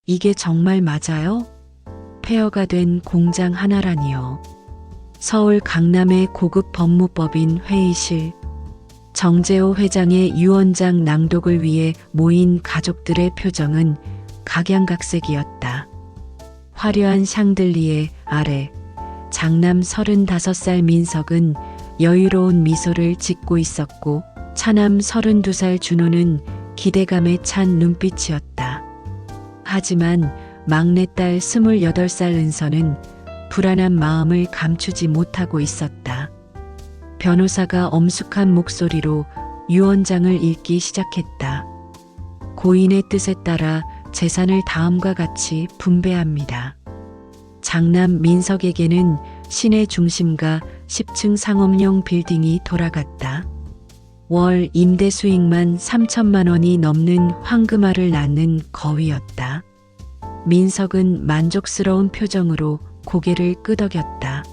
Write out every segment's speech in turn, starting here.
이게 정말 맞아요? 폐허가 된 공장 하나라니요. 서울 강남의 고급 법무법인 회의실. 정재호 회장의 유언장 낭독을 위해 모인 가족들의 표정은 각양각색이었다. 화려한 샹들리에 아래 장남 35살 민석은 여유로운 미소를 짓고 있었고 차남 32살 준호는 기대감에 찬 눈빛이었다. 하지만 막내딸 28살 은서는 불안한 마음을 감추지 못하고 있었다. 변호사가 엄숙한 목소리로 유언장을 읽기 시작했다. 고인의 뜻에 따라 재산을 다음과 같이 분배합니다. 장남 민석에게는 시내 중심가 10층 상업용 빌딩이 돌아갔다. 월 임대 수익만 3천만 원이 넘는 황금알을 낳는 거위였다. 민석은 만족스러운 표정으로 고개를 끄덕였다.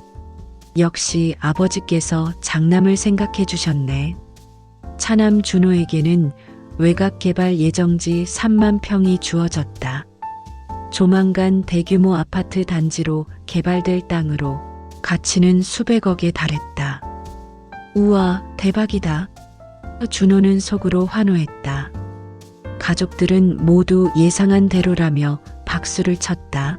역시 아버지께서 장남을 생각해 주셨네. 차남 준호에게는 외곽 개발 예정지 3만 평이 주어졌다. 조만간 대규모 아파트 단지로 개발될 땅으로 가치는 수백억에 달했다. 우와, 대박이다. 준호는 속으로 환호했다. 가족들은 모두 예상한 대로라며 박수를 쳤다.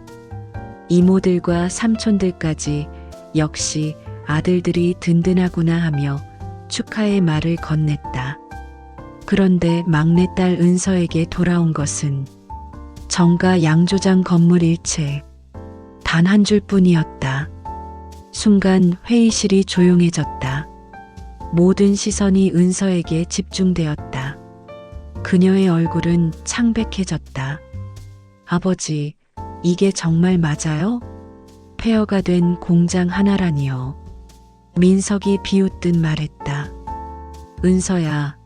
이모들과 삼촌들까지 역시 아들들이 든든하구나 하며 축하의 말을 건넸다. 그런데 막내딸 은서에게 돌아온 것은 정가 양조장 건물 일체, 단 한 줄뿐이었다. 순간 회의실이 조용해졌다. 모든 시선이 은서에게 집중되었다. 그녀의 얼굴은 창백해졌다. 아버지, 이게 정말 맞아요? 폐허가 된 공장 하나라니요. 민석이 비웃듯 말했다. 은서야,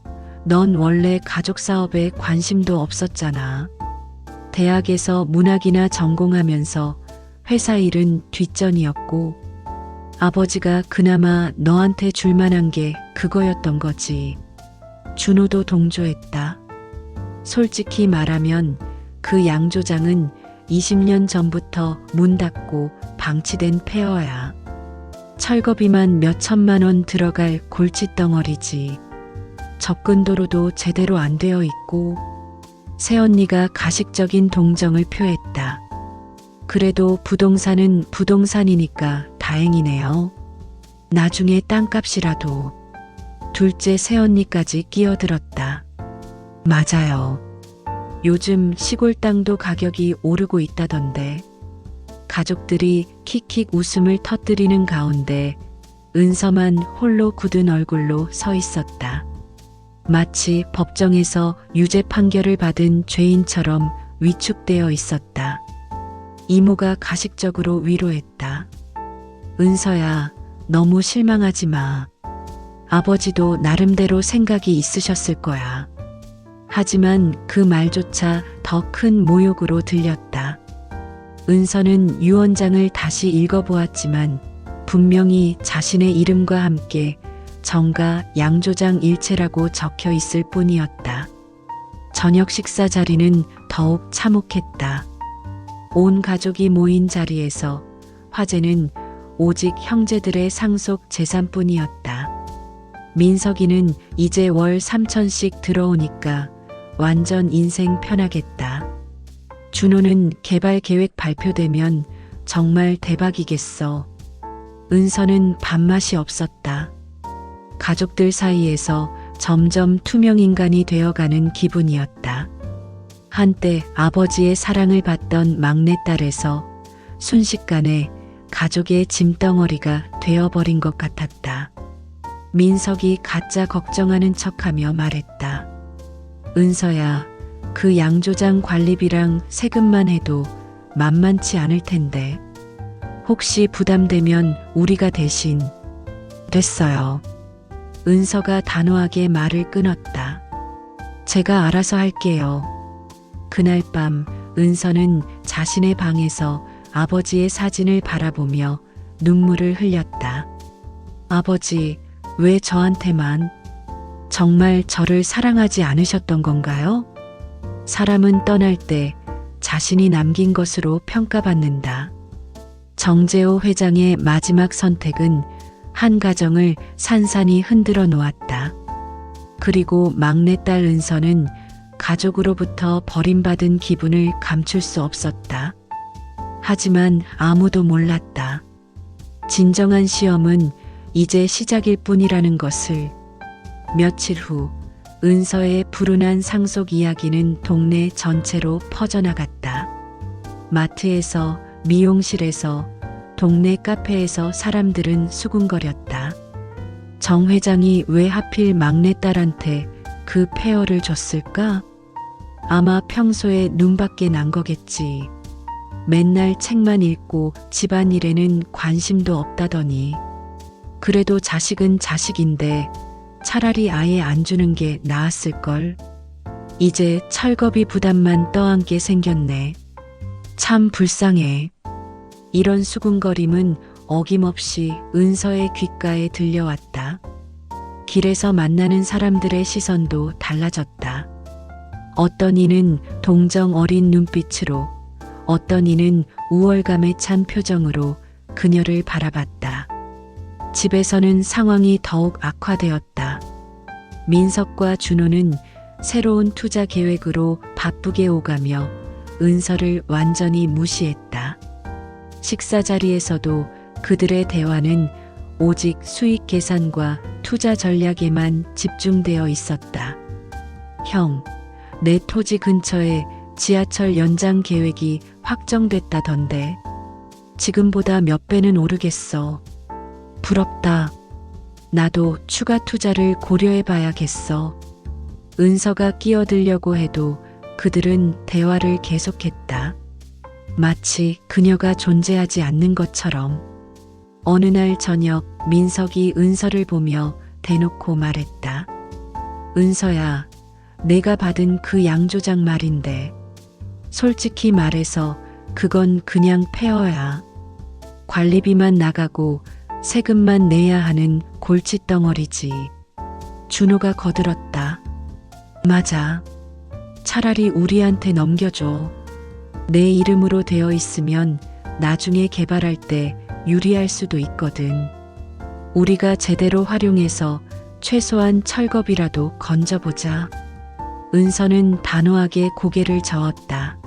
넌 원래 가족 사업에 관심도 없었잖아. 대학에서 문학이나 전공하면서 회사 일은 뒷전이었고 아버지가 그나마 너한테 줄 만한 게 그거였던 거지. 준호도 동조했다. 솔직히 말하면 그 양조장은 20년 전부터 문 닫고 방치된 폐허야. 철거비만 몇 천만 원 들어갈 골칫덩어리지. 접근도로도 제대로 안 되어 있고 새언니가 가식적인 동정을 표했다. 그래도 부동산은 부동산이니까 다행이네요. 나중에 땅값이라도. 둘째 새언니까지 끼어들었다. 맞아요. 요즘 시골 땅도 가격이 오르고 있다던데. 가족들이 킥킥 웃음을 터뜨리는 가운데 은서만 홀로 굳은 얼굴로 서 있었다. 마치 법정에서 유죄 판결을 받은 죄인처럼 위축되어 있었다. 이모가 가식적으로 위로했다. 은서야, 너무 실망하지 마. 아버지도 나름대로 생각이 있으셨을 거야. 하지만 그 말조차 더 큰 모욕으로 들렸다. 은서는 유언장을 다시 읽어보았지만 분명히 자신의 이름과 함께 정가 양조장 일체라고 적혀 있을 뿐이었다. 저녁 식사 자리는 더욱 참혹했다. 온 가족이 모인 자리에서 화제는 오직 형제들의 상속 재산뿐이었다. 민석이는 이제 월 3천씩 들어오니까 완전 인생 편하겠다. 준호는 개발 계획 발표되면 정말 대박이겠어. 은서는 밥맛이 없었다. 가족들 사이에서 점점 투명인간이 되어가는 기분이었다. 한때 아버지의 사랑을 받던 막내딸에서 순식간에 가족의 짐덩어리가 되어버린 것 같았다. 민석이 가짜 걱정하는 척하며 말했다. 은서야, 그 양조장 관리비랑 세금만 해도 만만치 않을 텐데. 혹시 부담되면 우리가 대신. 됐어요. 은서가 단호하게 말을 끊었다. 제가 알아서 할게요. 그날 밤 은서는 자신의 방에서 아버지의 사진을 바라보며 눈물을 흘렸다. 아버지, 왜 저한테만? 정말 저를 사랑하지 않으셨던 건가요? 사람은 떠날 때 자신이 남긴 것으로 평가받는다. 정재호 회장의 마지막 선택은 한 가정을 산산이 흔들어 놓았다. 그리고 막내딸 은서는 가족으로부터 버림받은 기분을 감출 수 없었다. 하지만 아무도 몰랐다. 진정한 시험은 이제 시작일 뿐이라는 것을. 며칠 후 은서의 불운한 상속 이야기는 동네 전체로 퍼져나갔다. 마트에서, 미용실에서, 동네 카페에서 사람들은 수군거렸다. 정 회장이 왜 하필 막내딸한테 그 폐허를 줬을까? 아마 평소에 눈밖에 난 거겠지. 맨날 책만 읽고 집안일에는 관심도 없다더니. 그래도 자식은 자식인데 차라리 아예 안 주는 게 나았을걸. 이제 철거비 부담만 떠안게 생겼네. 참 불쌍해. 이런 수군거림은 어김없이 은서의 귓가에 들려왔다. 길에서 만나는 사람들의 시선도 달라졌다. 어떤 이는 동정 어린 눈빛으로, 어떤 이는 우월감에 찬 표정으로 그녀를 바라봤다. 집에서는 상황이 더욱 악화되었다. 민석과 준호는 새로운 투자 계획으로 바쁘게 오가며 은서를 완전히 무시했다. 식사 자리에서도 그들의 대화는 오직 수익 계산과 투자 전략에만 집중되어 있었다. 형, 내 토지 근처에 지하철 연장 계획이 확정됐다던데. 지금보다 몇 배는 오르겠어. 부럽다. 나도 추가 투자를 고려해 봐야겠어. 은서가 끼어들려고 해도 그들은 대화를 계속했다. 마치 그녀가 존재하지 않는 것처럼. 어느 날 저녁 민석이 은서를 보며 대놓고 말했다. 은서야, 내가 받은 그 양조장 말인데 솔직히 말해서 그건 그냥 폐허야. 관리비만 나가고 세금만 내야 하는 골칫덩어리지. 준호가 거들었다. 맞아. 차라리 우리한테 넘겨줘. 내 이름으로 되어 있으면 나중에 개발할 때 유리할 수도 있거든. 우리가 제대로 활용해서 최소한 철거비라도 건져보자. 은서는 단호하게 고개를 저었다.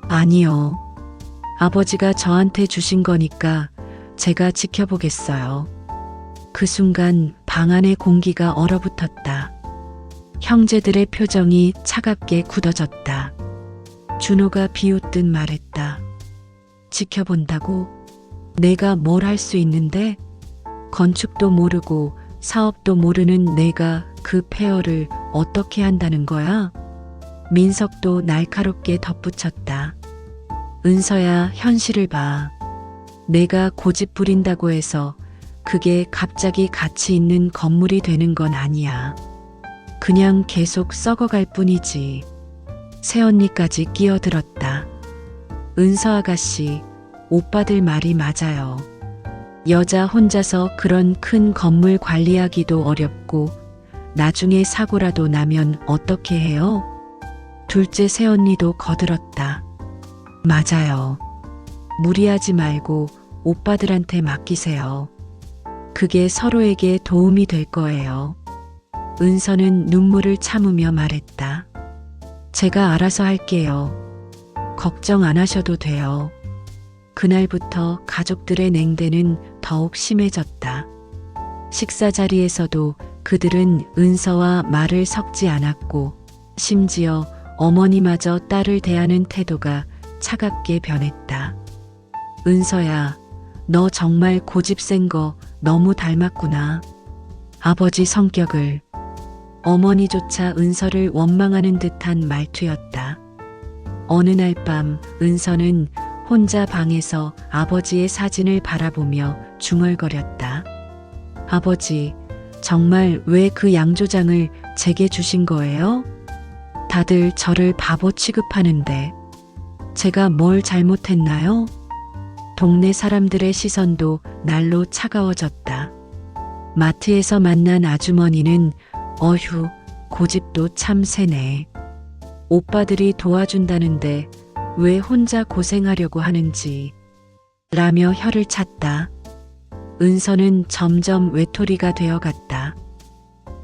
아니요. 아버지가 저한테 주신 거니까 제가 지켜보겠어요. 그 순간 방 안의 공기가 얼어붙었다. 형제들의 표정이 차갑게 굳어졌다. 준호가 비웃듯 말했다. 지켜본다고? 내가 뭘 할 수 있는데? 건축도 모르고 사업도 모르는 내가 그 폐허를 어떻게 한다는 거야? 민석도 날카롭게 덧붙였다. 은서야, 현실을 봐. 내가 고집 부린다고 해서 그게 갑자기 가치 있는 건물이 되는 건 아니야. 그냥 계속 썩어갈 뿐이지. 새언니까지 끼어들었다. 은서 아가씨, 오빠들 말이 맞아요. 여자 혼자서 그런 큰 건물 관리하기도 어렵고 나중에 사고라도 나면 어떻게 해요? 둘째 새언니도 거들었다. 맞아요. 무리하지 말고 오빠들한테 맡기세요. 그게 서로에게 도움이 될 거예요. 은서는 눈물을 참으며 말했다. 제가 알아서 할게요. 걱정 안 하셔도 돼요. 그날부터 가족들의 냉대는 더욱 심해졌다. 식사 자리에서도 그들은 은서와 말을 섞지 않았고 심지어 어머니마저 딸을 대하는 태도가 차갑게 변했다. 은서야, 너 정말 고집 센 거 너무 닮았구나. 아버지 성격을. 어머니조차 은서를 원망하는 듯한 말투였다. 어느 날 밤 은서는 혼자 방에서 아버지의 사진을 바라보며 중얼거렸다. 아버지, 정말 왜 그 양조장을 제게 주신 거예요? 다들 저를 바보 취급하는데 제가 뭘 잘못했나요? 동네 사람들의 시선도 날로 차가워졌다. 마트에서 만난 아주머니는 어휴, 고집도 참 세네. 오빠들이 도와준다는데 왜 혼자 고생하려고 하는지 라며 혀를 찼다. 은서는 점점 외톨이가 되어갔다.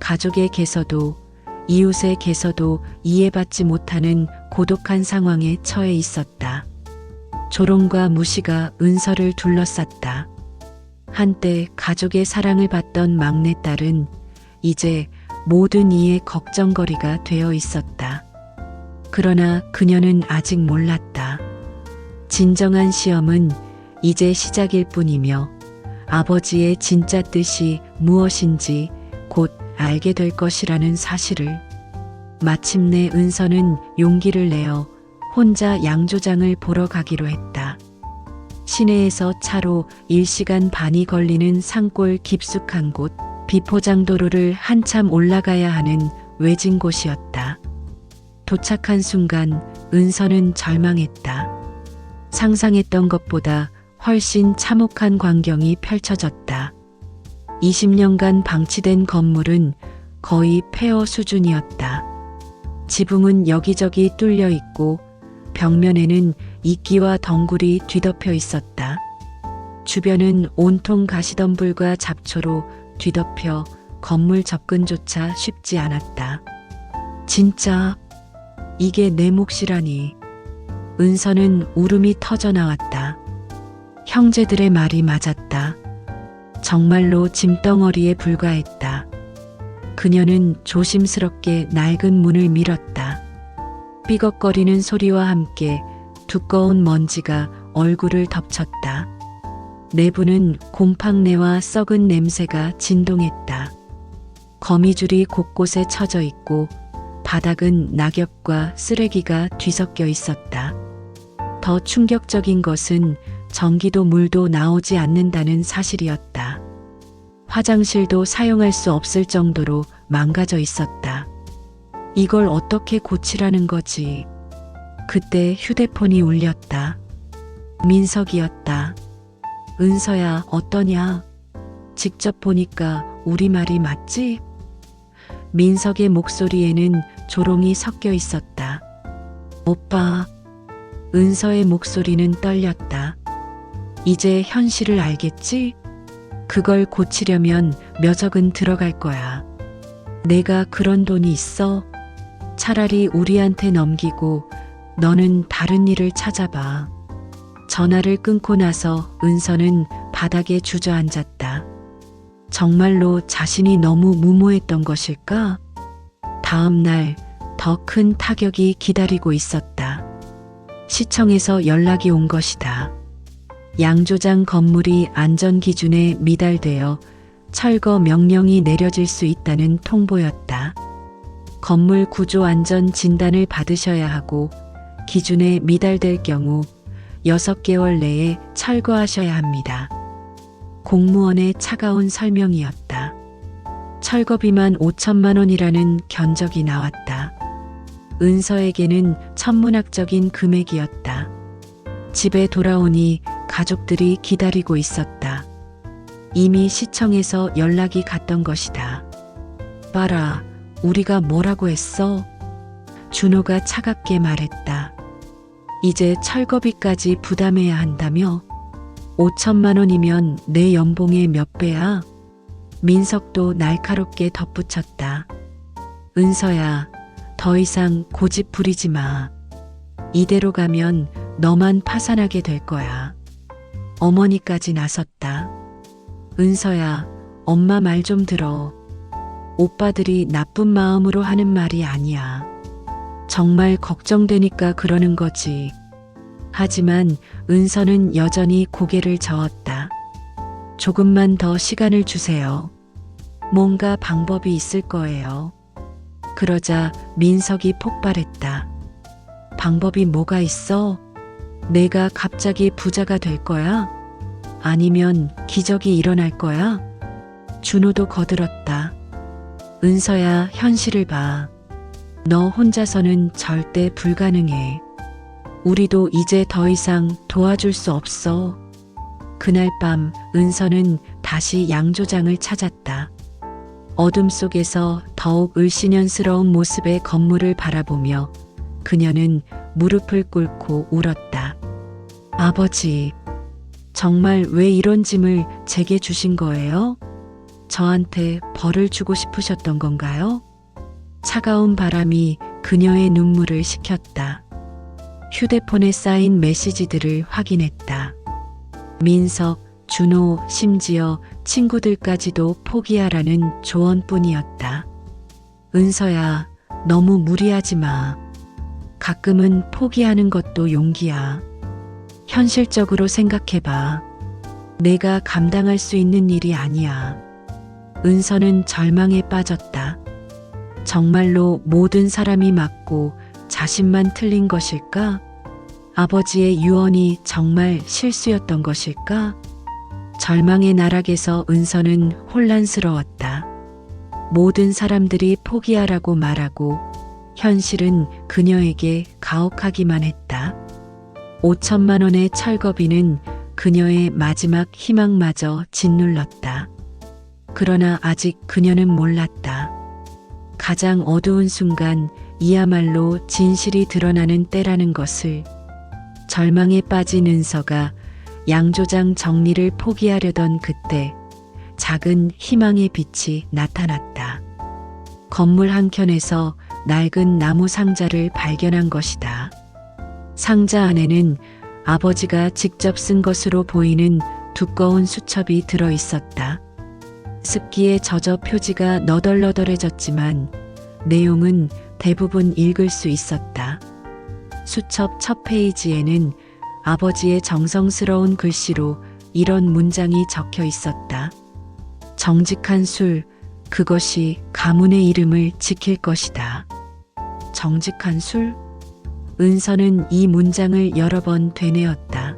가족에게서도 이웃에게서도 이해받지 못하는 고독한 상황에 처해 있었다. 조롱과 무시가 은서를 둘러쌌다. 한때 가족의 사랑을 받던 막내딸은 이제 모든 이의 걱정거리가 되어 있었다. 그러나 그녀는 아직 몰랐다. 진정한 시험은 이제 시작일 뿐이며 아버지의 진짜 뜻이 무엇인지 곧 알게 될 것이라는 사실을. 마침내 은서는 용기를 내어 혼자 양조장을 보러 가기로 했다. 시내에서 차로 1시간 반이 걸리는 산골 깊숙한 곳, 비포장도로를 한참 올라가야 하는 외진 곳이었다. 도착한 순간 은서는 절망했다. 상상했던 것보다 훨씬 참혹한 광경이 펼쳐졌다. 20년간 방치된 건물은 거의 폐허 수준이었다. 지붕은 여기저기 뚫려 있고 벽면에는 이끼와 덩굴이 뒤덮여 있었다. 주변은 온통 가시덤불과 잡초로 뒤덮여 건물 접근조차 쉽지 않았다. 진짜 이게 내 몫이라니. 은서는 울음이 터져 나왔다. 형제들의 말이 맞았다. 정말로 짐덩어리에 불과했다. 그녀는 조심스럽게 낡은 문을 밀었다. 삐걱거리는 소리와 함께 두꺼운 먼지가 얼굴을 덮쳤다. 내부는 곰팡내와 썩은 냄새가 진동했다. 거미줄이 곳곳에 쳐져 있고 바닥은 낙엽과 쓰레기가 뒤섞여 있었다. 더 충격적인 것은 전기도 물도 나오지 않는다는 사실이었다. 화장실도 사용할 수 없을 정도로 망가져 있었다. 이걸 어떻게 고치라는 거지? 그때 휴대폰이 울렸다. 민석이었다. 은서야, 어떠냐? 직접 보니까 우리 말이 맞지? 민석의 목소리에는 조롱이 섞여 있었다. 오빠. 은서의 목소리는 떨렸다. 이제 현실을 알겠지? 그걸 고치려면 몇 억은 들어갈 거야. 내가 그런 돈이 있어? 차라리 우리한테 넘기고 너는 다른 일을 찾아봐. 전화를 끊고 나서 은서는 바닥에 주저앉았다. 정말로 자신이 너무 무모했던 것일까? 다음 날 더 큰 타격이 기다리고 있었다. 시청에서 연락이 온 것이다. 양조장 건물이 안전기준에 미달되어 철거 명령이 내려질 수 있다는 통보였다. 건물 구조 안전 진단을 받으셔야 하고 기준에 미달될 경우 6개월 내에 철거하셔야 합니다. 공무원의 차가운 설명이었다. 철거비만 5천만 원이라는 견적이 나왔다. 은서에게는 천문학적인 금액이었다. 집에 돌아오니 가족들이 기다리고 있었다. 이미 시청에서 연락이 갔던 것이다. 봐라, 우리가 뭐라고 했어? 준호가 차갑게 말했다. 이제 철거비까지 부담해야 한다며? 5천만 원이면 내 연봉의 몇 배야? 민석도 날카롭게 덧붙였다. 은서야, 더 이상 고집 부리지 마. 이대로 가면 너만 파산하게 될 거야. 어머니까지 나섰다. 은서야, 엄마 말 좀 들어. 오빠들이 나쁜 마음으로 하는 말이 아니야. 정말 걱정되니까 그러는 거지. 하지만 은서는 여전히 고개를 저었다. 조금만 더 시간을 주세요. 뭔가 방법이 있을 거예요. 그러자 민석이 폭발했다. 방법이 뭐가 있어? 내가 갑자기 부자가 될 거야? 아니면 기적이 일어날 거야? 준호도 거들었다. 은서야, 현실을 봐. 너 혼자서는 절대 불가능해. 우리도 이제 더 이상 도와줄 수 없어. 그날 밤 은서는 다시 양조장을 찾았다. 어둠 속에서 더욱 을씨년스러운 모습의 건물을 바라보며 그녀는 무릎을 꿇고 울었다. 아버지, 정말 왜 이런 짐을 제게 주신 거예요? 저한테 벌을 주고 싶으셨던 건가요? 차가운 바람이 그녀의 눈물을 식혔다. 휴대폰에 쌓인 메시지들을 확인했다. 민석, 준호, 심지어 친구들까지도 포기하라는 조언뿐이었다. 은서야, 너무 무리하지 마. 가끔은 포기하는 것도 용기야. 현실적으로 생각해봐. 내가 감당할 수 있는 일이 아니야. 은서는 절망에 빠졌다. 정말로 모든 사람이 맞고 자신만 틀린 것일까? 아버지의 유언이 정말 실수였던 것일까? 절망의 나락에서 은서는 혼란스러웠다. 모든 사람들이 포기하라고 말하고 현실은 그녀에게 가혹하기만 했다. 5천만 원의 철거비는 그녀의 마지막 희망마저 짓눌렀다. 그러나 아직 그녀는 몰랐다. 가장 어두운 순간 이야말로 진실이 드러나는 때라는 것을. 절망에 빠진 은서가 양조장 정리를 포기하려던 그때 작은 희망의 빛이 나타났다. 건물 한켠에서 낡은 나무 상자를 발견한 것이다. 상자 안에는 아버지가 직접 쓴 것으로 보이는 두꺼운 수첩이 들어 있었다. 습기에 젖어 표지가 너덜너덜해졌지만 내용은 대부분 읽을 수 있었다. 수첩 첫 페이지에는 아버지의 정성스러운 글씨로 이런 문장이 적혀 있었다. 정직한 술, 그것이 가문의 이름을 지킬 것이다. 정직한 술? 은서는 이 문장을 여러 번 되뇌었다.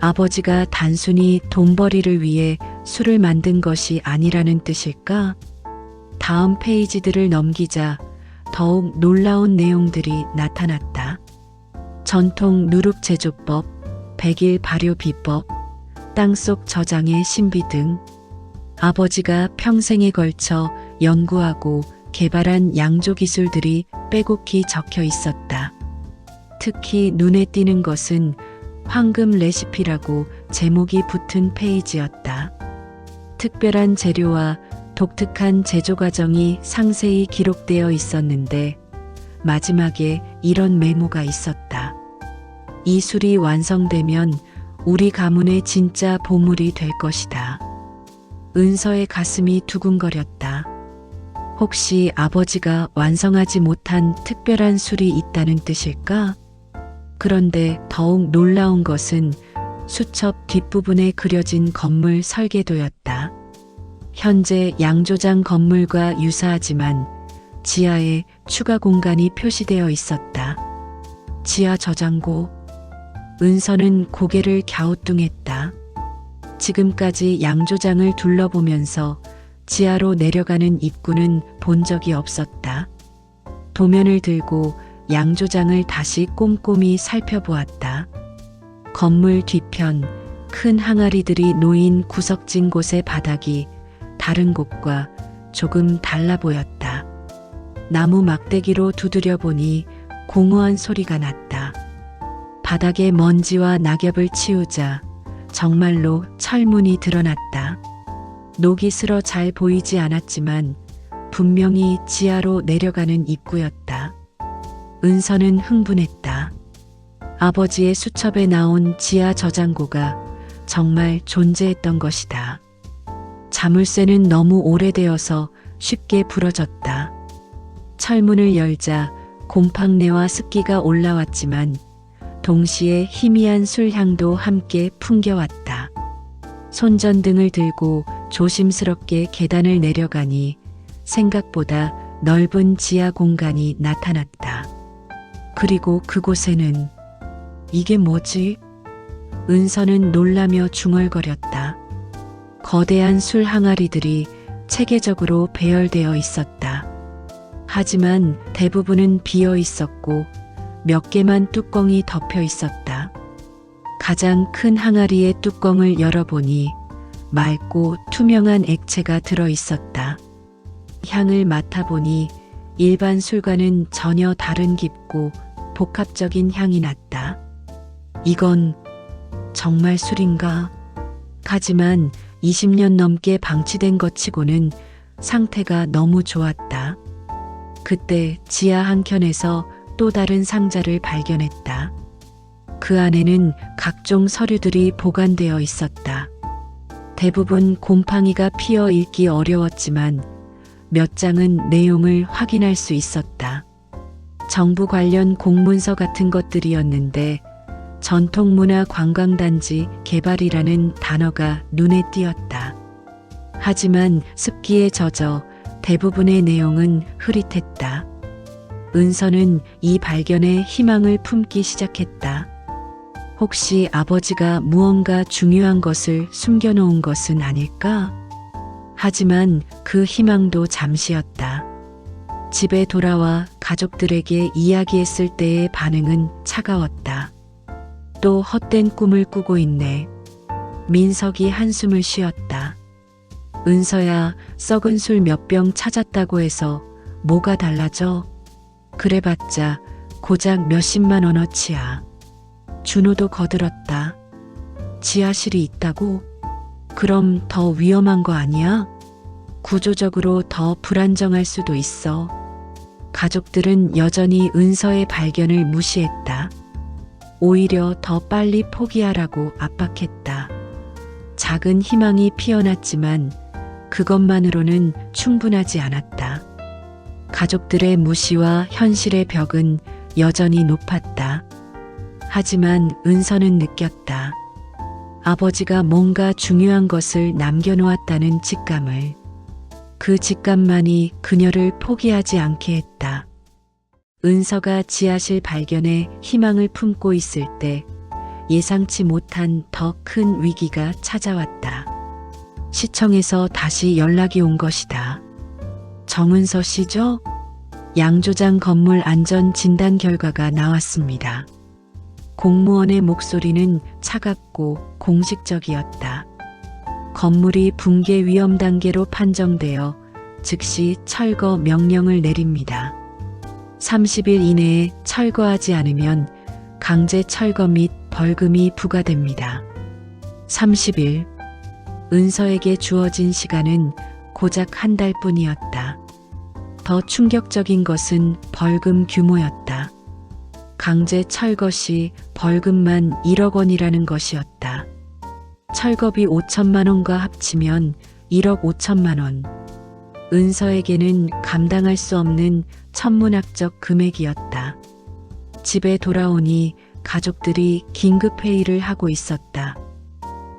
아버지가 단순히 돈벌이를 위해 술을 만든 것이 아니라는 뜻일까? 다음 페이지들을 넘기자 더욱 놀라운 내용들이 나타났다. 전통 누룩 제조법, 백일 발효 비법, 땅속 저장의 신비 등 아버지가 평생에 걸쳐 연구하고 개발한 양조 기술들이 빼곡히 적혀 있었다. 특히 눈에 띄는 것은 황금 레시피라고 제목이 붙은 페이지였다. 특별한 재료와 독특한 제조 과정이 상세히 기록되어 있었는데 마지막에 이런 메모가 있었다. 이 술이 완성되면 우리 가문의 진짜 보물이 될 것이다. 은서의 가슴이 두근거렸다. 혹시 아버지가 완성하지 못한 특별한 술이 있다는 뜻일까? 그런데 더욱 놀라운 것은 수첩 뒷부분에 그려진 건물 설계도였다. 현재 양조장 건물과 유사하지만 지하에 추가 공간이 표시되어 있었다. 지하 저장고. 은서는 고개를 갸우뚱했다. 지금까지 양조장을 둘러보면서 지하로 내려가는 입구는 본 적이 없었다. 도면을 들고 양조장을 다시 꼼꼼히 살펴보았다. 건물 뒤편 큰 항아리들이 놓인 구석진 곳의 바닥이 다른 곳과 조금 달라 보였다. 나무 막대기로 두드려 보니 공허한 소리가 났다. 바닥에 먼지와 낙엽을 치우자 정말로 철문이 드러났다. 녹이 슬어 잘 보이지 않았지만 분명히 지하로 내려가는 입구였다. 은서는 흥분했다. 아버지의 수첩에 나온 지하 저장고가 정말 존재했던 것이다. 자물쇠는 너무 오래되어서 쉽게 부러졌다. 철문을 열자 곰팡내와 습기가 올라왔지만 동시에 희미한 술향도 함께 풍겨왔다. 손전등을 들고 조심스럽게 계단을 내려가니 생각보다 넓은 지하 공간이 나타났다. 그리고 그곳에는 이게 뭐지? 은서는 놀라며 중얼거렸다. 거대한 술 항아리들이 체계적으로 배열되어 있었다. 하지만 대부분은 비어 있었고 몇 개만 뚜껑이 덮여 있었다. 가장 큰 항아리의 뚜껑을 열어보니 맑고 투명한 액체가 들어 있었다. 향을 맡아보니 일반 술과는 전혀 다른 깊고 복합적인 향이 났다. 이건 정말 술인가? 하지만 20년 넘게 방치된 것 치고는 상태가 너무 좋았다. 그때 지하 한켠에서 또 다른 상자를 발견했다. 그 안에는 각종 서류들이 보관되어 있었다. 대부분 곰팡이가 피어 읽기 어려웠지만 몇 장은 내용을 확인할 수 있었다. 정부 관련 공문서 같은 것들이었는데 전통문화관광단지 개발이라는 단어가 눈에 띄었다. 하지만 습기에 젖어 대부분의 내용은 흐릿했다. 은서는 이 발견에 희망을 품기 시작했다. 혹시 아버지가 무언가 중요한 것을 숨겨놓은 것은 아닐까? 하지만 그 희망도 잠시였다. 집에 돌아와 가족들에게 이야기했을 때의 반응은 차가웠다. 또 헛된 꿈을 꾸고 있네. 민석이 한숨을 쉬었다. 은서야, 썩은 술 몇 병 찾았다고 해서 뭐가 달라져? 그래봤자 고작 몇십만 원어치야. 준호도 거들었다. 지하실이 있다고? 그럼 더 위험한 거 아니야? 구조적으로 더 불안정할 수도 있어. 가족들은 여전히 은서의 발견을 무시했다. 오히려 더 빨리 포기하라고 압박했다. 작은 희망이 피어났지만 그것만으로는 충분하지 않았다. 가족들의 무시와 현실의 벽은 여전히 높았다. 하지만 은서는 느꼈다. 아버지가 뭔가 중요한 것을 남겨놓았다는 직감을. 그 직감만이 그녀를 포기하지 않게 했다. 은서가 지하실 발견에 희망을 품고 있을 때 예상치 못한 더 큰 위기가 찾아왔다. 시청에서 다시 연락이 온 것이다. 정은서 씨죠? 양조장 건물 안전 진단 결과가 나왔습니다. 공무원의 목소리는 차갑고 공식적이었다. 건물이 붕괴 위험 단계로 판정되어 즉시 철거 명령을 내립니다. 30일 이내에 철거하지 않으면 강제 철거 및 벌금이 부과됩니다. 30일. 은서에게 주어진 시간은 고작 한 달뿐이었다. 더 충격적인 것은 벌금 규모였다. 강제 철거 시 벌금만 1억 원이라는 것이었다. 철거비 5천만 원과 합치면 1억 5천만 원. 은서에게는 감당할 수 없는 천문학적 금액이었다. 집에 돌아오니 가족들이 긴급회의를 하고 있었다.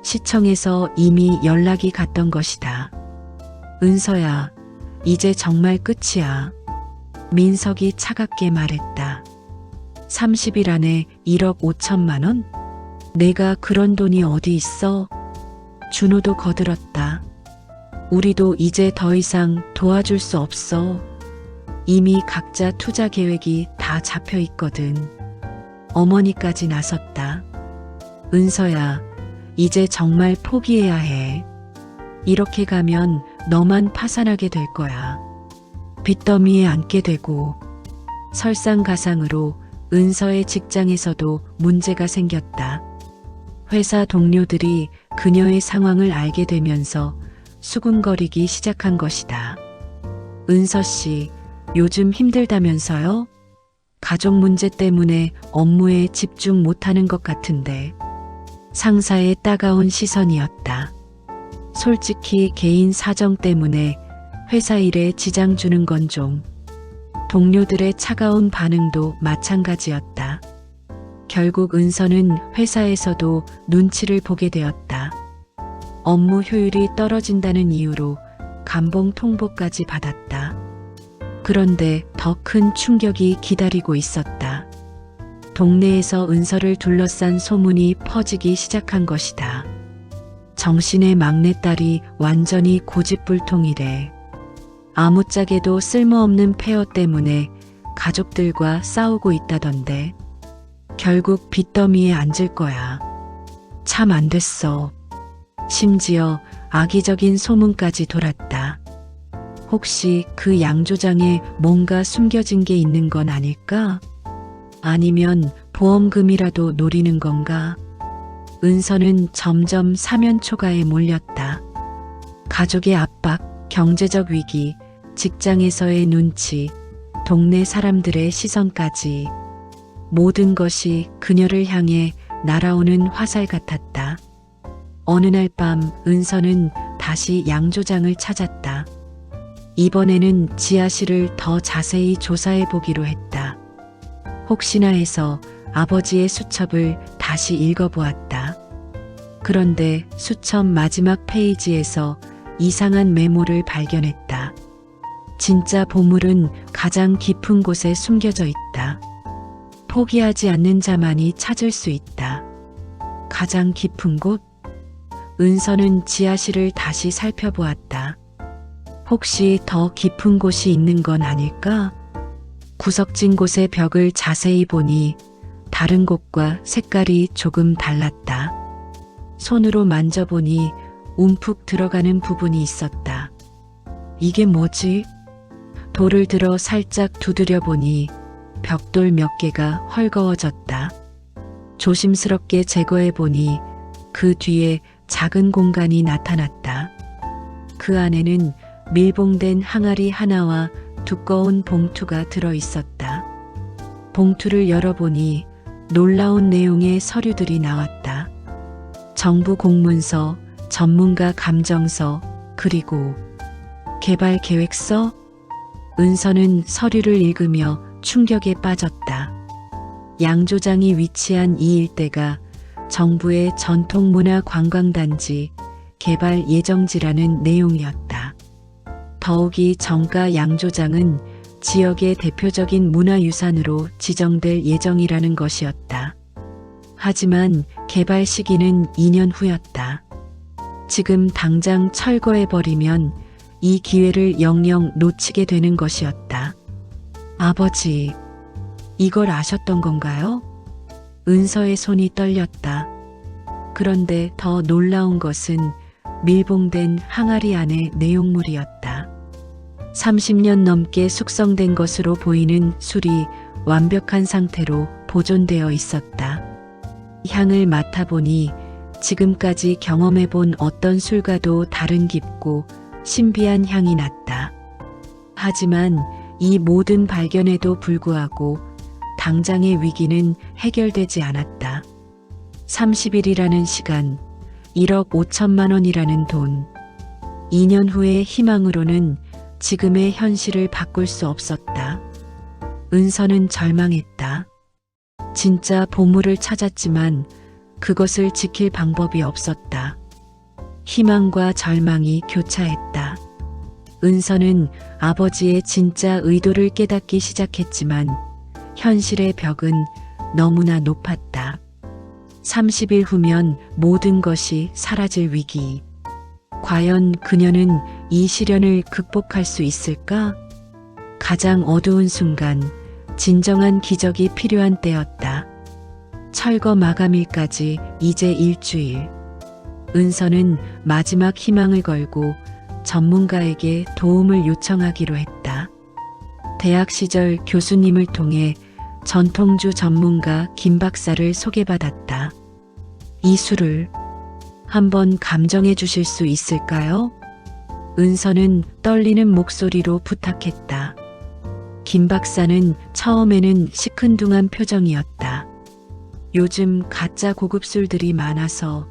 시청에서 이미 연락이 갔던 것이다. 은서야, 이제 정말 끝이야. 민석이 차갑게 말했다. 30일 안에 1억 5천만 원? 내가 그런 돈이 어디 있어? 준호도 거들었다. 우리도 이제 더 이상 도와줄 수 없어. 이미 각자 투자 계획이 다 잡혀 있거든. 어머니까지 나섰다. 은서야, 이제 정말 포기해야 해. 이렇게 가면 너만 파산하게 될 거야. 빚더미에 앉게 되고. 설상가상으로 은서의 직장에서도 문제가 생겼다. 회사 동료들이 그녀의 상황을 알게 되면서 수군거리기 시작한 것이다. 은서 씨, 요즘 힘들다면서요? 가족 문제 때문에 업무에 집중 못하는 것 같은데. 상사의 따가운 시선이었다. 솔직히 개인 사정 때문에 회사 일에 지장 주는 건 좀. 동료들의 차가운 반응도 마찬가지였다. 결국 은서는 회사에서도 눈치를 보게 되었다. 업무 효율이 떨어진다는 이유로 감봉 통보까지 받았다. 그런데 더 큰 충격이 기다리고 있었다. 동네에서 은서를 둘러싼 소문이 퍼지기 시작한 것이다. 정신의 막내딸이 완전히 고집불통이래. 아무짝에도 쓸모없는 폐허 때문에 가족들과 싸우고 있다던데. 결국 빚더미에 앉을 거야. 참 안 됐어. 심지어 악의적인 소문까지 돌았다. 혹시 그 양조장에 뭔가 숨겨진 게 있는 건 아닐까? 아니면 보험금이라도 노리는 건가? 은서는 점점 사면초가에 몰렸다. 가족의 압박, 경제적 위기, 직장에서의 눈치, 동네 사람들의 시선까지 모든 것이 그녀를 향해 날아오는 화살 같았다. 어느 날 밤 은서는 다시 양조장을 찾았다. 이번에는 지하실을 더 자세히 조사해 보기로 했다. 혹시나 해서 아버지의 수첩을 다시 읽어보았다. 그런데 수첩 마지막 페이지에서 이상한 메모를 발견했다. 진짜 보물은 가장 깊은 곳에 숨겨져 있다. 포기하지 않는 자만이 찾을 수 있다. 가장 깊은 곳? 은서는 지하실을 다시 살펴보았다. 혹시 더 깊은 곳이 있는 건 아닐까? 구석진 곳의 벽을 자세히 보니 다른 곳과 색깔이 조금 달랐다. 손으로 만져보니 움푹 들어가는 부분이 있었다. 이게 뭐지? 돌을 들어 살짝 두드려 보니 벽돌 몇 개가 헐거워졌다. 조심스럽게 제거해 보니 그 뒤에 작은 공간이 나타났다. 그 안에는 밀봉된 항아리 하나와 두꺼운 봉투가 들어 있었다. 봉투를 열어보니 놀라운 내용의 서류들이 나왔다. 정부 공문서, 전문가 감정서, 그리고 개발 계획서? 은서는 서류를 읽으며 충격에 빠졌다. 양조장이 위치한 이 일대가 정부의 전통문화관광단지 개발 예정지라는 내용이었다. 더욱이 정가 양조장은 지역의 대표적인 문화유산으로 지정될 예정이라는 것이었다. 하지만 개발 시기는 2년 후였다. 지금 당장 철거해버리면 이 기회를 영영 놓치게 되는 것이었다. 아버지, 이걸 아셨던 건가요? 은서의 손이 떨렸다. 그런데 더 놀라운 것은 밀봉된 항아리 안의 내용물이었다. 30년 넘게 숙성된 것으로 보이는 술이 완벽한 상태로 보존되어 있었다. 향을 맡아보니 지금까지 경험해본 어떤 술과도 다른 깊고 신비한 향이 났다. 하지만 이 모든 발견에도 불구하고 당장의 위기는 해결되지 않았다. 30일이라는 시간, 1억 5천만 원이라는 돈. 2년 후의 희망으로는 지금의 현실을 바꿀 수 없었다. 은서는 절망했다. 진짜 보물을 찾았지만 그것을 지킬 방법이 없었다. 희망과 절망이 교차했다. 은서는 아버지의 진짜 의도를 깨닫기 시작했지만 현실의 벽은 너무나 높았다. 30일 후면 모든 것이 사라질 위기. 과연 그녀는 이 시련을 극복할 수 있을까? 가장 어두운 순간, 진정한 기적이 필요한 때였다. 철거 마감일까지 이제 일주일. 은서는 마지막 희망을 걸고 전문가에게 도움을 요청하기로 했다. 대학 시절 교수님을 통해 전통주 전문가 김 박사를 소개받았다. 이 술을 한번 감정해 주실 수 있을까요? 은서는 떨리는 목소리로 부탁했다. 김 박사는 처음에는 시큰둥한 표정이었다. 요즘 가짜 고급 술들이 많아서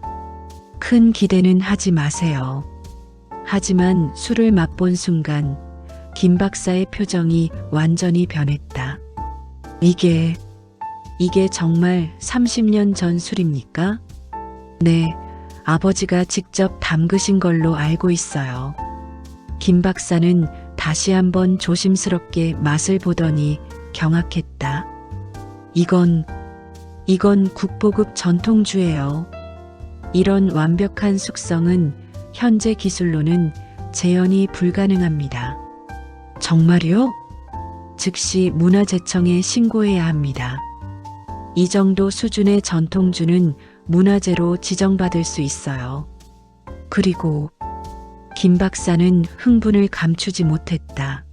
큰 기대는 하지 마세요. 하지만 술을 맛본 순간 김 박사의 표정이 완전히 변했다. 이게 정말 30년 전 술입니까? 네, 아버지가 직접 담그신 걸로 알고 있어요. 김 박사는 다시 한번 조심스럽게 맛을 보더니 경악했다. 이건 국보급 전통주예요. 이런 완벽한 숙성은 현재 기술로는 재현이 불가능합니다. 정말요? 즉시 문화재청에 신고해야 합니다. 이 정도 수준의 전통주는 문화재로 지정받을 수 있어요. 그리고 김 박사는 흥분을 감추지 못했다.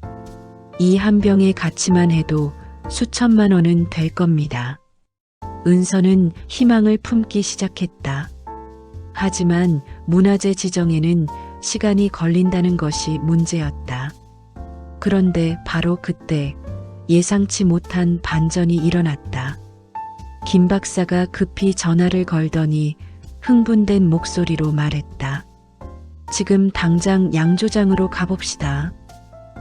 이 한 병의 가치만 해도 수천만 원은 될 겁니다. 은서는 희망을 품기 시작했다. 하지만 문화재 지정에는 시간이 걸린다는 것이 문제였다. 그런데 바로 그때 예상치 못한 반전이 일어났다. 김 박사가 급히 전화를 걸더니 흥분된 목소리로 말했다. 지금 당장 양조장으로 가봅시다.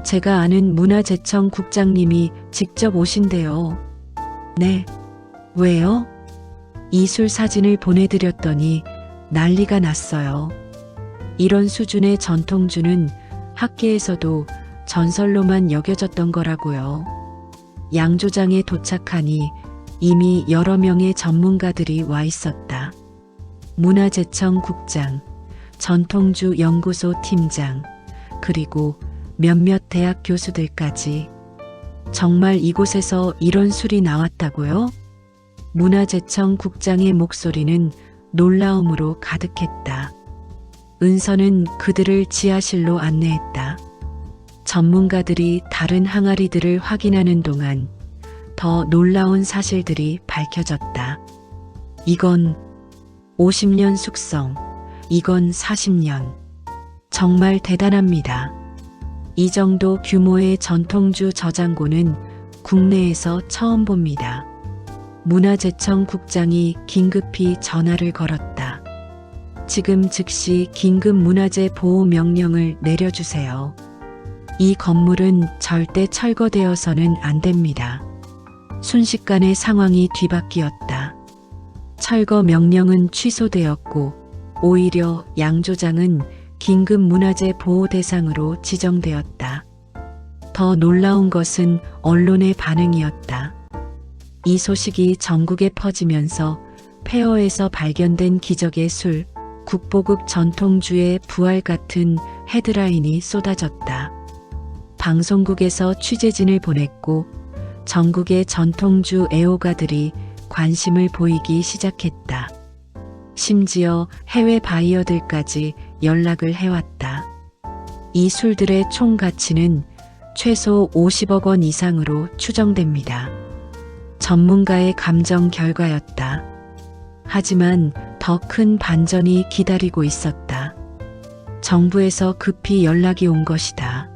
제가 아는 문화재청 국장님이 직접 오신대요. 네. 왜요? 이술 사진을 보내드렸더니 난리가 났어요. 이런 수준의 전통주는 학계에서도 전설로만 여겨졌던 거라고요. 양조장에 도착하니 이미 여러 명의 전문가들이 와 있었다. 문화재청 국장, 전통주 연구소 팀장, 그리고 몇몇 대학 교수들까지. 정말 이곳에서 이런 술이 나왔다고요? 문화재청 국장의 목소리는 놀라움으로 가득했다. 은서는 그들을 지하실로 안내했다. 전문가들이 다른 항아리들을 확인하는 동안 더 놀라운 사실들이 밝혀졌다. 이건 50년 숙성, 이건 40년. 정말 대단합니다. 이 정도 규모의 전통주 저장고는 국내에서 처음 봅니다. 문화재청 국장이 긴급히 전화를 걸었다. 지금 즉시 긴급 문화재 보호 명령을 내려주세요. 이 건물은 절대 철거되어서는 안 됩니다. 순식간에 상황이 뒤바뀌었다. 철거 명령은 취소되었고 오히려 양조장은 긴급 문화재 보호 대상으로 지정되었다. 더 놀라운 것은 언론의 반응이었다. 이 소식이 전국에 퍼지면서 폐허에서 발견된 기적의 술, 국보급 전통주의 부활 같은 헤드라인이 쏟아졌다. 방송국에서 취재진을 보냈고 전국의 전통주 애호가들이 관심을 보이기 시작했다. 심지어 해외 바이어들까지 연락을 해왔다. 이 술들의 총 가치는 최소 50억 원 이상으로 추정됩니다. 전문가의 감정 결과였다. 하지만 더 큰 반전이 기다리고 있었다. 정부에서 급히 연락이 온 것이다.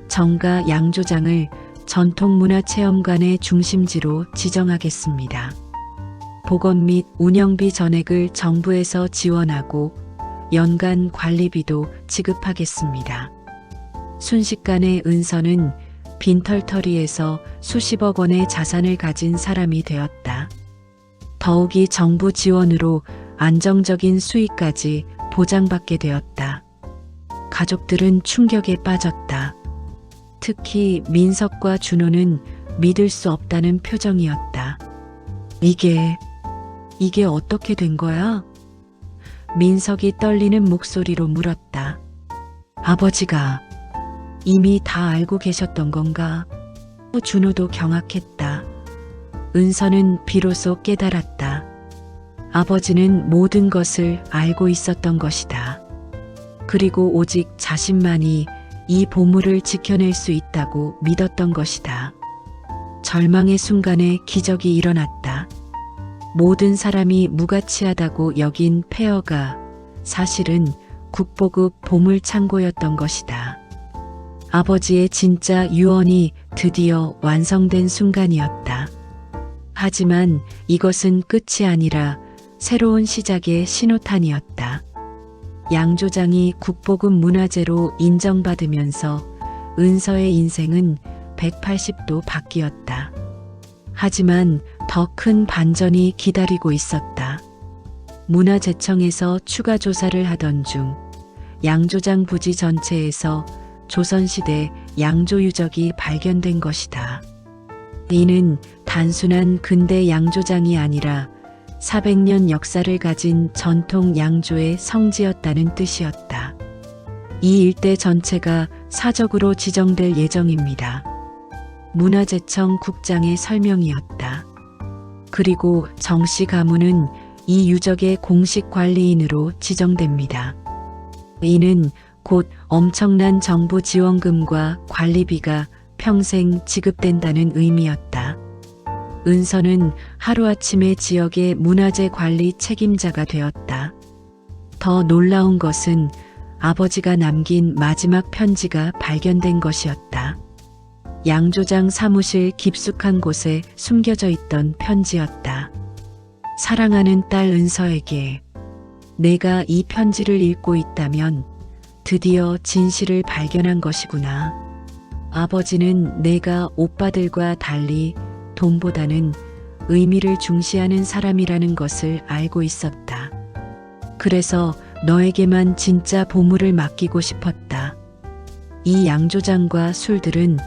정가 양조장을 전통문화체험관의 중심지로 지정하겠습니다. 복원 및 운영비 전액을 정부에서 지원하고 연간 관리비도 지급하겠습니다. 순식간에 은서는 빈털터리에서 수십억 원의 자산을 가진 사람이 되었다. 더욱이 정부 지원으로 안정적인 수익까지 보장받게 되었다. 가족들은 충격에 빠졌다. 특히 민석과 준호는 믿을 수 없다는 표정이었다. 이게 어떻게 된 거야? 민석이 떨리는 목소리로 물었다. 아버지가 이미 다 알고 계셨던 건가? 준호도 경악했다. 은서는 비로소 깨달았다. 아버지는 모든 것을 알고 있었던 것이다. 그리고 오직 자신만이 이 보물을 지켜낼 수 있다고 믿었던 것이다. 절망의 순간에 기적이 일어났다. 모든 사람이 무가치하다고 여긴 폐허가 사실은 국보급 보물 창고였던 것이다. 아버지의 진짜 유언이 드디어 완성된 순간이었다. 하지만 이것은 끝이 아니라 새로운 시작의 신호탄이었다. 양조장이 국보급 문화재로 인정받으면서 은서의 인생은 180도 바뀌었다. 하지만 더 큰 반전이 기다리고 있었다. 문화재청에서 추가 조사를 하던 중 양조장 부지 전체에서 조선시대 양조 유적이 발견된 것이다. 이는 단순한 근대 양조장이 아니라 400년 역사를 가진 전통 양조의 성지였다는 뜻이었다. 이 일대 전체가 사적으로 지정될 예정입니다. 문화재청 국장의 설명이었다. 그리고 정씨 가문은 이 유적의 공식 관리인으로 지정됩니다. 이는 곧 엄청난 정부 지원금과 관리비가 평생 지급된다는 의미였다. 은서는 하루아침에 지역의 문화재 관리 책임자가 되었다. 더 놀라운 것은 아버지가 남긴 마지막 편지가 발견된 것이었다. 양조장 사무실 깊숙한 곳에 숨겨져 있던 편지였다. 사랑하는 딸 은서에게, 내가 이 편지를 읽고 있다면 드디어 진실을 발견한 것이구나. 아버지는 내가 오빠들과 달리 돈보다는 의미를 중시하는 사람이라는 것을 알고 있었다. 그래서 너에게만 진짜 보물을 맡기고 싶었다. 이 양조장과 술들은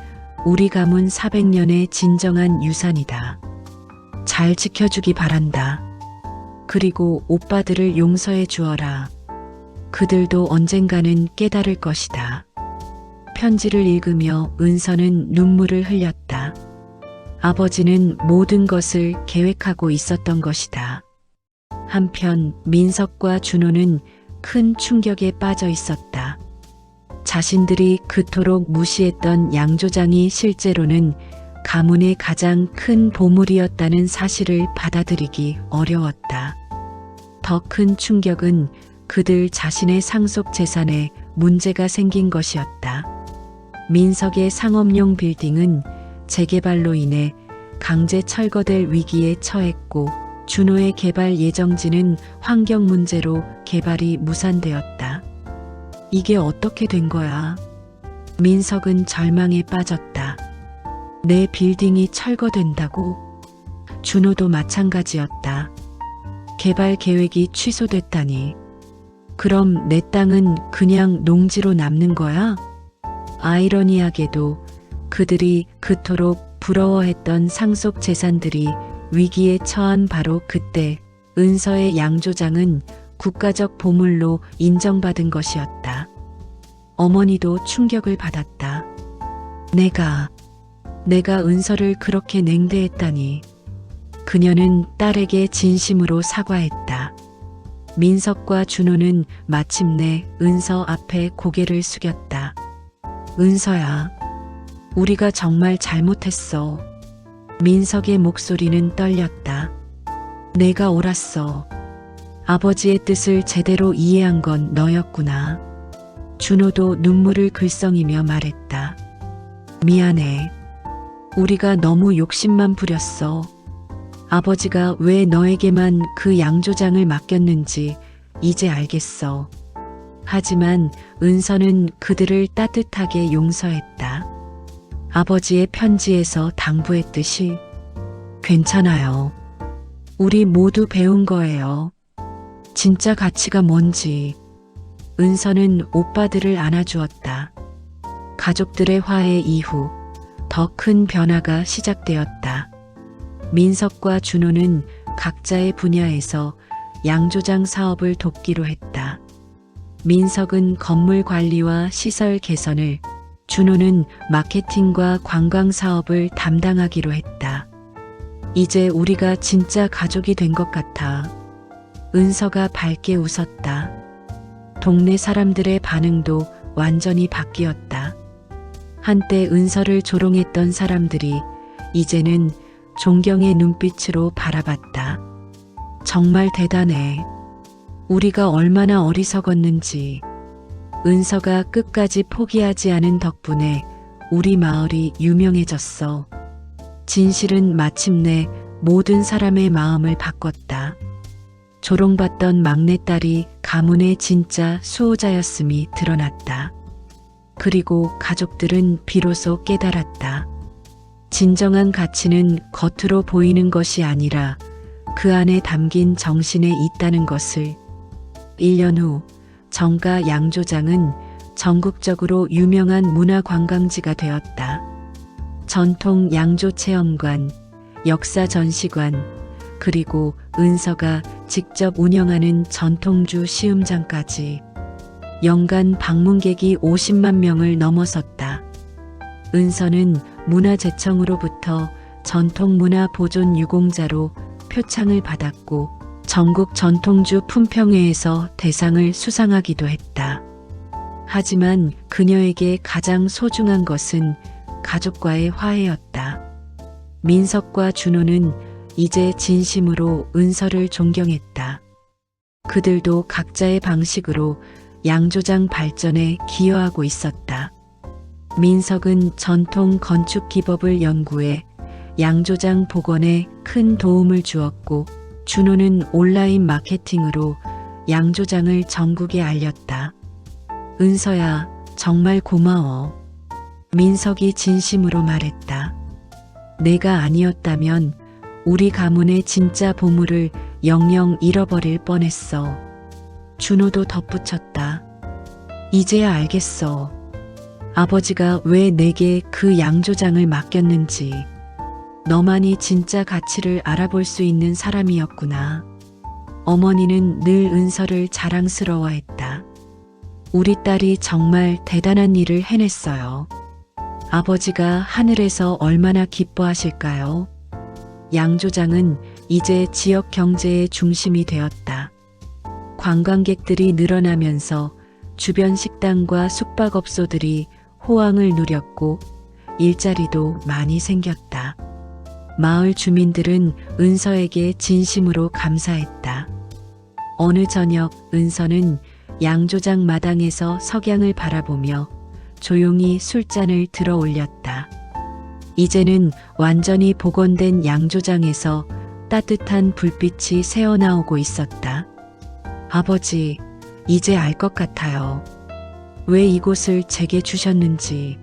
우리 가문 400년의 진정한 유산이다. 잘 지켜주기 바란다. 그리고 오빠들을 용서해 주어라. 그들도 언젠가는 깨달을 것이다. 편지를 읽으며 은서는 눈물을 흘렸다. 아버지는 모든 것을 계획하고 있었던 것이다. 한편 민석과 준호는 큰 충격에 빠져 있었다. 자신들이 그토록 무시했던 양조장이 실제로는 가문의 가장 큰 보물이었다는 사실을 받아들이기 어려웠다. 더 큰 충격은 그들 자신의 상속 재산에 문제가 생긴 것이었다. 민석의 상업용 빌딩은 재개발로 인해 강제 철거될 위기에 처했고, 준호의 개발 예정지는 환경 문제로 개발이 무산되었다. 이게 어떻게 된 거야? 민석은 절망에 빠졌다. 내 빌딩이 철거된다고? 준호도 마찬가지였다. 개발 계획이 취소됐다니. 그럼 내 땅은 그냥 농지로 남는 거야? 아이러니하게도 그들이 그토록 부러워했던 상속 재산들이 위기에 처한 바로 그때 은서의 양조장은 국가적 보물로 인정받은 것이었다. 어머니도 충격을 받았다. 내가 은서를 그렇게 냉대했다니. 그녀는 딸에게 진심으로 사과했다. 민석과 준호는 마침내 은서 앞에 고개를 숙였다. 은서야, 우리가 정말 잘못했어. 민석의 목소리는 떨렸다. 내가 옳았어. 아버지의 뜻을 제대로 이해한 건 너였구나. 준호도 눈물을 글썽이며 말했다. 미안해. 우리가 너무 욕심만 부렸어. 아버지가 왜 너에게만 그 양조장을 맡겼는지 이제 알겠어. 하지만 은서는 그들을 따뜻하게 용서했다. 아버지의 편지에서 당부했듯이, 괜찮아요. 우리 모두 배운 거예요. 진짜 가치가 뭔지. 은서는 오빠들을 안아주었다. 가족들의 화해 이후 더 큰 변화가 시작되었다. 민석과 준호는 각자의 분야에서 양조장 사업을 돕기로 했다. 민석은 건물 관리와 시설 개선을, 준호는 마케팅과 관광 사업을 담당하기로 했다. 이제 우리가 진짜 가족이 된 것 같아. 은서가 밝게 웃었다. 동네 사람들의 반응도 완전히 바뀌었다. 한때 은서를 조롱했던 사람들이 이제는 존경의 눈빛으로 바라봤다. 정말 대단해. 우리가 얼마나 어리석었는지. 은서가 끝까지 포기하지 않은 덕분에 우리 마을이 유명해졌어. 진실은 마침내 모든 사람의 마음을 바꿨다. 조롱받던 막내딸이 가문의 진짜 수호자였음이 드러났다. 그리고 가족들은 비로소 깨달았다. 진정한 가치는 겉으로 보이는 것이 아니라 그 안에 담긴 정신에 있다는 것을. 1년 후 정가 양조장은 전국적으로 유명한 문화관광지가 되었다. 전통 양조 체험관, 역사 전시관, 그리고 은서가 직접 운영하는 전통주 시음장까지 연간 방문객이 50만 명을 넘어섰다. 은서는 문화재청으로부터 전통문화보존 유공자로 표창을 받았고, 전국 전통주 품평회에서 대상을 수상하기도 했다. 하지만 그녀에게 가장 소중한 것은 가족과의 화해였다. 민석과 준호는 이제 진심으로 은서를 존경했다. 그들도 각자의 방식으로 양조장 발전에 기여하고 있었다. 민석은 전통 건축 기법을 연구해 양조장 복원에 큰 도움을 주었고, 준호는 온라인 마케팅으로 양조장을 전국에 알렸다. 은서야, 정말 고마워. 민석이 진심으로 말했다. 내가 아니었다면 우리 가문의 진짜 보물을 영영 잃어버릴 뻔했어. 준호도 덧붙였다. 이제야 알겠어. 아버지가 왜 내게 그 양조장을 맡겼는지. 너만이 진짜 가치를 알아볼 수 있는 사람이었구나. 어머니는 늘 은서를 자랑스러워했다. 우리 딸이 정말 대단한 일을 해냈어요. 아버지가 하늘에서 얼마나 기뻐하실까요? 양조장은 이제 지역 경제의 중심이 되었다. 관광객들이 늘어나면서 주변 식당과 숙박업소들이 호황을 누렸고, 일자리도 많이 생겼다. 마을 주민들은 은서에게 진심으로 감사했다. 어느 저녁 은서는 양조장 마당에서 석양을 바라보며 조용히 술잔을 들어 올렸다. 이제는 완전히 복원된 양조장에서 따뜻한 불빛이 새어나오고 있었다. 아버지, 이제 알 것 같아요. 왜 이곳을 제게 주셨는지.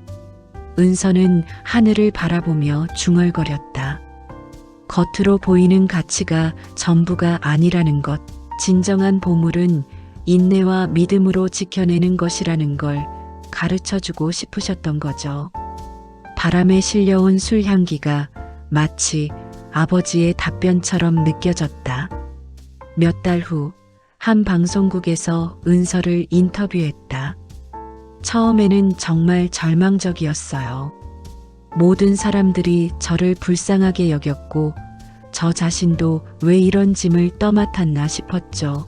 은서는 하늘을 바라보며 중얼거렸다. 겉으로 보이는 가치가 전부가 아니라는 것, 진정한 보물은 인내와 믿음으로 지켜내는 것이라는 걸 가르쳐주고 싶으셨던 거죠. 바람에 실려온 술 향기가 마치 아버지의 답변처럼 느껴졌다. 몇 달 후, 한 방송국에서 은서를 인터뷰했다. 처음에는 정말 절망적이었어요. 모든 사람들이 저를 불쌍하게 여겼고, 저 자신도 왜 이런 짐을 떠맡았나 싶었죠.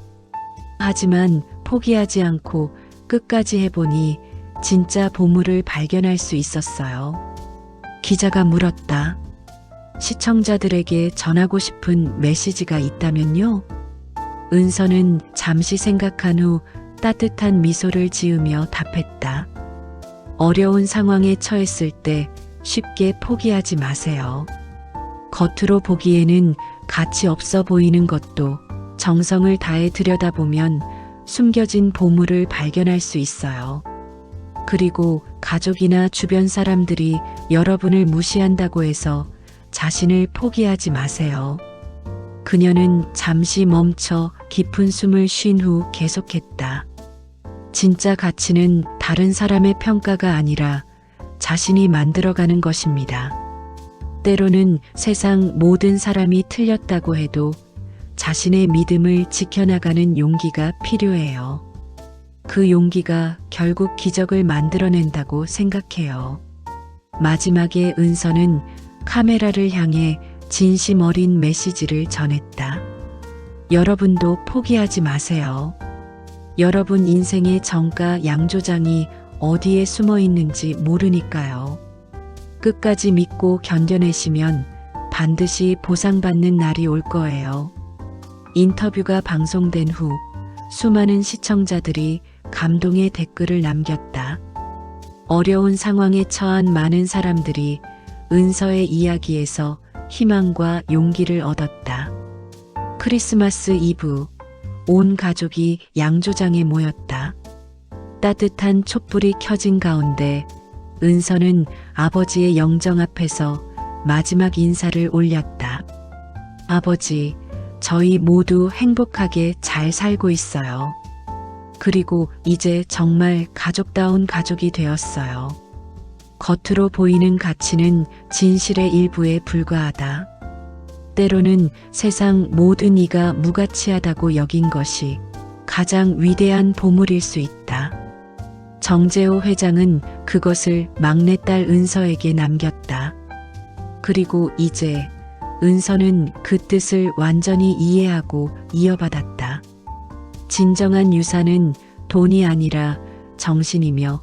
하지만 포기하지 않고 끝까지 해보니 진짜 보물을 발견할 수 있었어요. 기자가 물었다. 시청자들에게 전하고 싶은 메시지가 있다면요? 은서는 잠시 생각한 후 따뜻한 미소를 지으며 답했다. 어려운 상황에 처했을 때 쉽게 포기하지 마세요. 겉으로 보기에는 가치 없어 보이는 것도 정성을 다해 들여다보면 숨겨진 보물을 발견할 수 있어요. 그리고 가족이나 주변 사람들이 여러분을 무시한다고 해서 자신을 포기하지 마세요. 그녀는 잠시 멈춰 깊은 숨을 쉰 후 계속했다. 진짜 가치는 다른 사람의 평가가 아니라 자신이 만들어가는 것입니다. 때로는 세상 모든 사람이 틀렸다고 해도 자신의 믿음을 지켜나가는 용기가 필요해요. 그 용기가 결국 기적을 만들어낸다고 생각해요. 마지막에 은서는 카메라를 향해 진심 어린 메시지를 전했다. 여러분도 포기하지 마세요. 여러분 인생의 정가 양조장이 어디에 숨어 있는지 모르니까요. 끝까지 믿고 견뎌내시면 반드시 보상받는 날이 올 거예요. 인터뷰가 방송된 후 수많은 시청자들이 감동의 댓글을 남겼다. 어려운 상황에 처한 많은 사람들이 은서의 이야기에서 희망과 용기를 얻었다. 크리스마스 이브, 온 가족이 양조장에 모였다. 따뜻한 촛불이 켜진 가운데 은서는 아버지의 영정 앞에서 마지막 인사를 올렸다. 아버지, 저희 모두 행복하게 잘 살고 있어요. 그리고 이제 정말 가족다운 가족이 되었어요. 겉으로 보이는 가치는 진실의 일부에 불과하다. 때로는 세상 모든 이가 무가치하다고 여긴 것이 가장 위대한 보물일 수 있다. 정재호 회장은 그것을 막내딸 은서에게 남겼다. 그리고 이제 은서는 그 뜻을 완전히 이해하고 이어받았다. 진정한 유산은 돈이 아니라 정신이며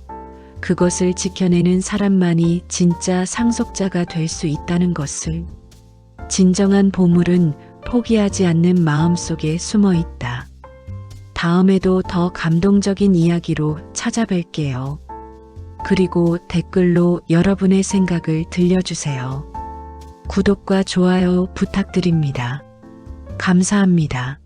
그것을 지켜내는 사람만이 진짜 상속자가 될 수 있다는 것을 진정한 보물은 포기하지 않는 마음 속에 숨어 있다. 다음에도 더 감동적인 이야기로 찾아뵐게요. 그리고 댓글로 여러분의 생각을 들려주세요. 구독과 좋아요 부탁드립니다. 감사합니다.